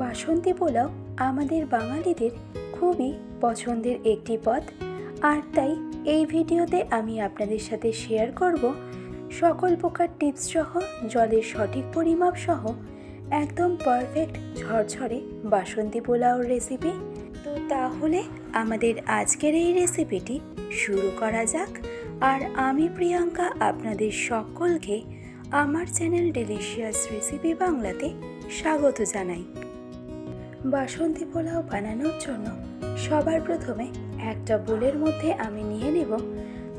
বাসন্তী পোলাও আমাদের বাঙালিদের খুবই পছন্দের একটি পদ, আর তাই এই ভিডিওতে আমি আপনাদের সাথে শেয়ার করব সকল প্রকার টিপস সহ জলের সঠিক পরিমাপ সহ একদম পারফেক্ট ঝরঝরে বাসন্তী পোলাওর রেসিপি। তো তাহলে আমাদের আজকের এই রেসিপিটি শুরু করা যাক। আর আমি প্রিয়াঙ্কা আপনাদের সকলকে আমার চ্যানেল ডিলিশিয়াস রেসিপি বাংলাতে স্বাগত জানাই। বাসন্তী পোলাও বানানোর জন্য সবার প্রথমে একটা বোলের মধ্যে আমি নিয়ে নেব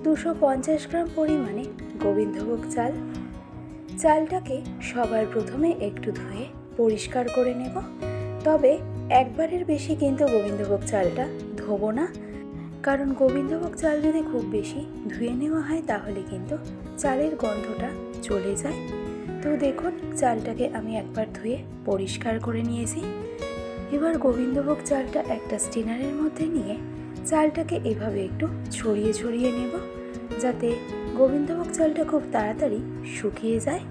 250 গ্রাম পরিমাণে গোবিন্দভোগ চাল। চালটাকে সবার প্রথমে একটু ধুয়ে পরিষ্কার করে নেব, তবে একবারের বেশি কিন্তু গোবিন্দভোগ চালটা ধোবো না, কারণ গোবিন্দভোগ চাল যদি খুব বেশি ধুয়ে নেওয়া হয় তাহলে কিন্তু চালের গন্ধটা চলে যায়। তো দেখুন, চালটাকে আমি একবার ধুয়ে পরিষ্কার করে নিয়েছি। এবার গোবিন্দভোগ চালটা একটা স্টিনারের মধ্যে নিয়ে চালটাকে এভাবে একটু ছড়িয়ে ছড়িয়ে নেব, যাতে গোবিন্দভোগ চালটা খুব তাড়াতাড়ি শুকিয়ে যায়।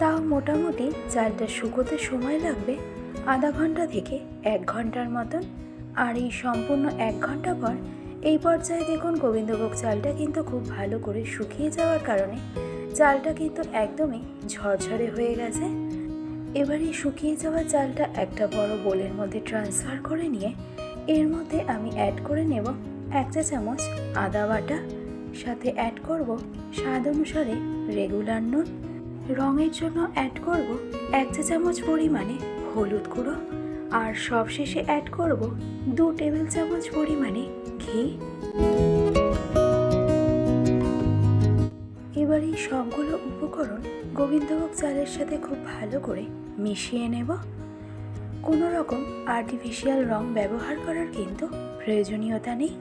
তাও মোটামুটি চালটা শুকোতে সময় লাগবে আধা ঘন্টা থেকে 1 ঘন্টার মতন। আর এই সম্পূর্ণ 1 ঘন্টা পর এই পর্যায়ে দেখুন গোবিন্দভোগ চালটা কিন্তু খুব ভালো করে শুকিয়ে যাওয়ার কারণে চালটা কিন্তু একদমই ঝরঝরে হয়ে গেছে। এবার এই শুকিয়ে যাওয়া চালটা একটা বড় বোলের মধ্যে ট্রান্সফার করে নিয়ে এর মধ্যে আমি অ্যাড করে নেব 1 চা চামচ আদা বাটা, সাথে অ্যাড করব স্বাদ অনুসারে রেগুলার নুন, রঙের জন্য অ্যাড করব 1 চা চামচ পরিমাণে হলুদ গুঁড়ো, আর সবশেষে অ্যাড করব 2 টেবিল চামচ পরিমাণে ঘি। এবার এই সবগুলো উপকরণ গোবিন্দভোগ চালের সাথে খুব ভালো করে মিশিয়ে নেব। কোনো রকম আর্টিফিশিয়াল রং ব্যবহার করার কিন্তু প্রয়োজনীয়তা নেই।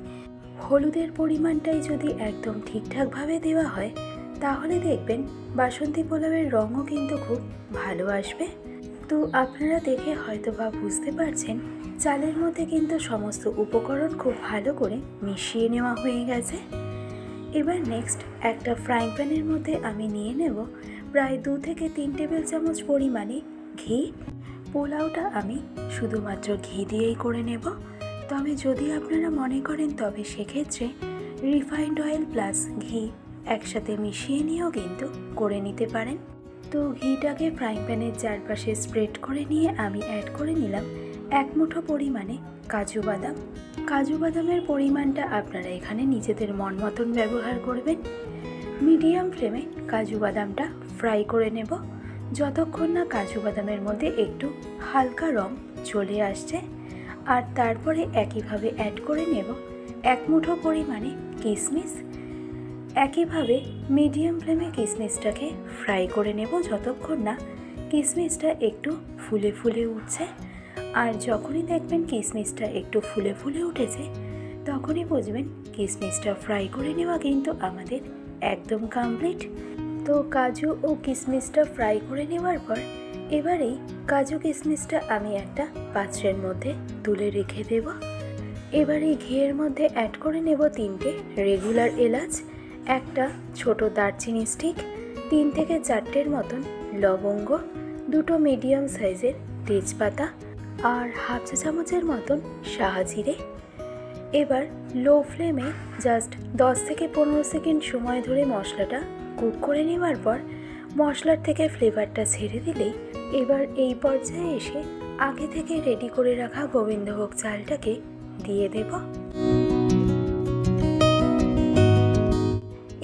হলুদের পরিমাণটাই যদি একদম ঠিকঠাকভাবে দেওয়া হয় তাহলে দেখবেন বাসন্তী পোলাওয়ের রঙও কিন্তু খুব ভালো আসবে। তো আপনারা দেখে হয়তো বা বুঝতে পারছেন চালের মধ্যে কিন্তু সমস্ত উপকরণ খুব ভালো করে মিশিয়ে নেওয়া হয়ে গেছে। এবার নেক্সট একটা ফ্রাইং প্যানের মধ্যে আমি নিয়ে নেব প্রায় 2 থেকে 3 টেবিল চামচ পরিমাণে ঘি। পোলাওটা আমি শুধুমাত্র ঘি দিয়েই করে নেব, তবে যদি আপনারা মনে করেন তবে সেক্ষেত্রে রিফাইন্ড অয়েল প্লাস ঘি একসাথে মিশিয়ে নিয়েও কিন্তু করে নিতে পারেন। তো ঘিটাকে ফ্রাইং প্যানের চারপাশে স্প্রেড করে নিয়ে আমি অ্যাড করে নিলাম 1 মুঠো পরিমাণে কাজু বাদাম। কাজু বাদামের পরিমাণটা আপনারা এখানে নিজেদের মন মতন ব্যবহার করবেন। মিডিয়াম ফ্লেমে কাজু বাদামটা ফ্রাই করে নেব যতক্ষণ না কাজু বাদামের মধ্যে একটু হালকা রং চলে আসছে। আর তারপরে একইভাবে অ্যাড করে নেব 1 মুঠো পরিমাণে কিশমিশ। একইভাবে মিডিয়াম ফ্লেমে কিশমিশটাকে ফ্রাই করে নেব যতক্ষণ না কিশমিশটা একটু ফুলে ফুলে উঠছে। আর যখনই দেখবেন কিশমিশটা একটু ফুলে ফুলে উঠেছে তখনই বুঝবেন কিশমিশটা ফ্রাই করে নেওয়া কিন্তু আমাদের একদম কমপ্লিট। তো কাজু ও কিশমিশটা ফ্রাই করে নেওয়ার পর এবারেই কাজু কিশমিশটা আমি একটা পাত্রের মধ্যে তুলে রেখে দেব। এবার এই ঘিয়ের মধ্যে অ্যাড করে নেব 3টে রেগুলার এলাচ, একটা ছোট দারচিনি স্টিক, 3 থেকে 4টের মতন লবঙ্গ, 2টো মিডিয়াম সাইজের তেজপাতা, আর হাফ চা চামচের মতন শাহজিরে। এবার লো ফ্লেমে জাস্ট 10 থেকে 15 সেকেন্ড সময় ধরে মশলাটা কুক করে নেওয়ার পর মশলার থেকে ফ্লেভারটা ছেড়ে দিলেই এবার এই পর্যায়ে এসে আগে থেকে রেডি করে রাখা গোবিন্দভোগ চালটাকে দিয়ে দেব।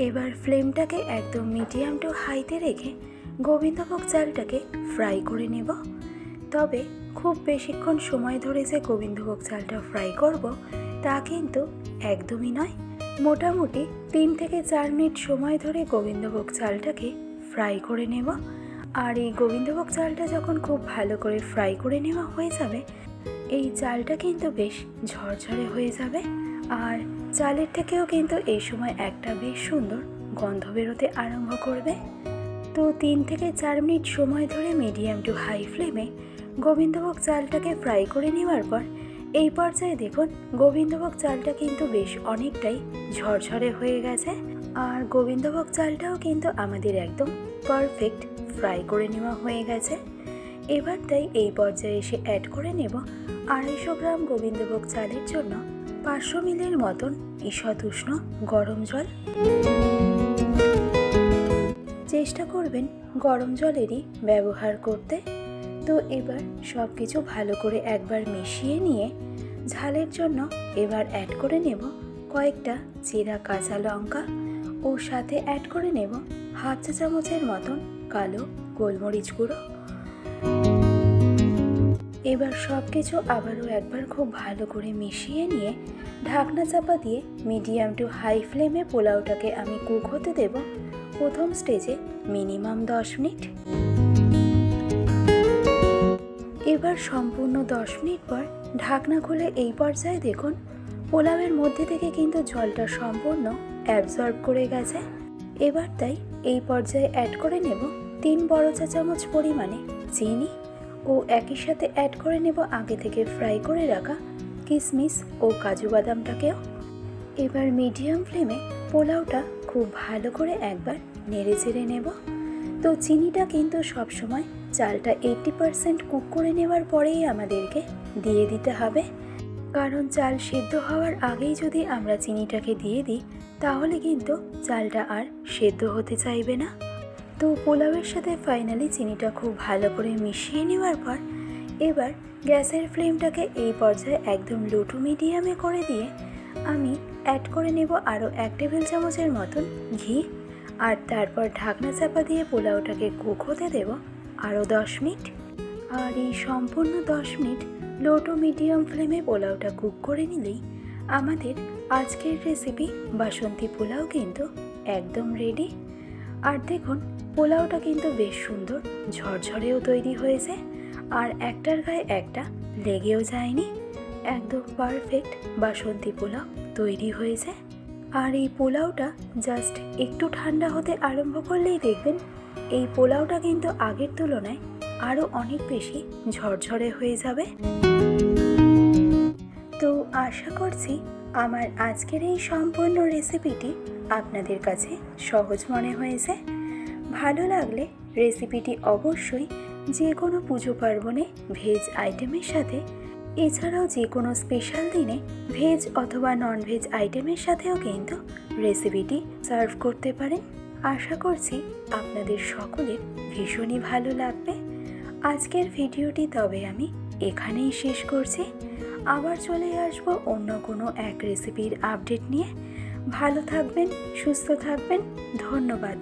এবার ফ্লেমটাকে একদম মিডিয়াম টু হাইতে রেখে গোবিন্দভোগ চালটাকে ফ্রাই করে নেব। তবে খুব বেশিক্ষণ সময় ধরে যে গোবিন্দভোগ চালটা ফ্রাই করব তা কিন্তু একদমই নয়। মোটামুটি 3 থেকে 4 মিনিট সময় ধরে গোবিন্দভোগ চালটাকে ফ্রাই করে নেব। আর এই গোবিন্দভোগ চালটা যখন খুব ভালো করে ফ্রাই করে নেওয়া হয়ে যাবে এই চালটা কিন্তু বেশ ঝরঝরে হয়ে যাবে। আর চালের থেকেও কিন্তু এই সময় একটা বেশ সুন্দর গন্ধ বেরোতে আরম্ভ করবে। তো 3 থেকে 4 মিনিট সময় ধরে মিডিয়াম টু হাই ফ্লেমে গোবিন্দভোগ চালটাকে ফ্রাই করে নেওয়ার পর এই পর্যায়ে দেখুন গোবিন্দভোগ চালটা কিন্তু বেশ অনেকটাই ঝরঝরে হয়ে গেছে। আর গোবিন্দভোগ চালটাও কিন্তু আমাদের একদম পারফেক্ট ফ্রাই করে নেওয়া হয়ে গেছে। এবার তাই এই পর্যায়ে এসে অ্যাড করে নেব 250 গ্রাম গোবিন্দভোগ চালের জন্য 500 মিলির মতন ঈষৎ উষ্ণ গরম জল। চেষ্টা করবেন গরম জলেরই ব্যবহার করতে। তো এবার সব কিছু ভালো করে একবার মিশিয়ে নিয়ে ঝালের জন্য এবার অ্যাড করে নেব কয়েকটা চেরা কাঁচা লঙ্কা ও সাথে অ্যাড করে নেব হাফ চা চামচের মতন কালো গোলমরিচ গুঁড়ো। এবার সব কিছু আবারও একবার খুব ভালো করে মিশিয়ে নিয়ে ঢাকনা চাপা দিয়ে মিডিয়াম টু হাই ফ্লেমে পোলাওটাকে আমি কুক হতে দেব প্রথম স্টেজে মিনিমাম 10 মিনিট। এবার সম্পূর্ণ 10 মিনিট পর ঢাকনা খুলে এই পর্যায়ে দেখুন পোলাওয়ের মধ্যে থেকে কিন্তু জলটা সম্পূর্ণ অ্যাবজর্ব করে গেছে। এবার তাই এই পর্যায়ে অ্যাড করে নেব 3 বড় চা চামচ পরিমাণে চিনি ও একই সাথে অ্যাড করে নেব আগে থেকে ফ্রাই করে রাখা কিশমিশ ও কাজু বাদামটাকেও। এবার মিডিয়াম ফ্লেমে পোলাওটা খুব ভালো করে একবার নেড়ে চেড়ে নেব। তো চিনিটা কিন্তু সবসময় চালটা 80% কুক করে নেওয়ার পরেই আমাদেরকে দিয়ে দিতে হবে, কারণ চাল সেদ্ধ হওয়ার আগেই যদি আমরা চিনিটাকে দিয়ে দিই তাহলে কিন্তু চালটা আর সেদ্ধ হতে চাইবে না। তো পোলাওয়ের সাথে ফাইনালি চিনিটা খুব ভালো করে মিশিয়ে নেওয়ার পর এবার গ্যাসের ফ্লেমটাকে এই পর্যায়ে একদম লো টু মিডিয়ামে করে দিয়ে আমি অ্যাড করে নেব আরও 1 টেবিল চামচের মতন ঘি। আর তারপর ঢাকনা চাপা দিয়ে পোলাওটাকে কুক হতে দেব আরও 10 মিনিট। আর এই সম্পূর্ণ 10 মিনিট লো টু মিডিয়াম ফ্লেমে পোলাওটা কুক করে নিলেই আমাদের আজকের রেসিপি বাসন্তী পোলাও কিন্তু একদম রেডি। আর দেখুন পোলাওটা কিন্তু বেশ সুন্দর ঝরঝরেও তৈরি হয়েছে আর একটার গায়ে একটা লেগেও যায়নি। একদম পারফেক্ট বাসন্তী পোলাও তৈরি হয়েছে। আর এই পোলাওটা জাস্ট একটু ঠান্ডা হতে আরম্ভ করলেই দেখবেন এই পোলাওটা কিন্তু আগের তুলনায় আরও অনেক বেশি ঝরঝরে হয়ে যাবে। তো আশা করছি আমার আজকের এই সম্পূর্ণ রেসিপিটি আপনাদের কাছে সহজ মনে হয়েছে। ভালো লাগলে রেসিপিটি অবশ্যই যে কোনো পুজো পার্বণে ভেজ আইটেমের সাথে, এছাড়াও যে কোনো স্পেশাল দিনে ভেজ অথবা ননভেজ আইটেমের সাথেও কিন্তু রেসিপিটি সার্ভ করতে পারেন। আশা করছি আপনাদের সকলের ভীষণই ভালো লাগবে। আজকের ভিডিওটি তবে আমি এখানেই শেষ করছি। আবার চলে আসবো অন্য কোনো এক রেসিপির আপডেট নিয়ে। ভালো থাকবেন, সুস্থ থাকবেন। ধন্যবাদ।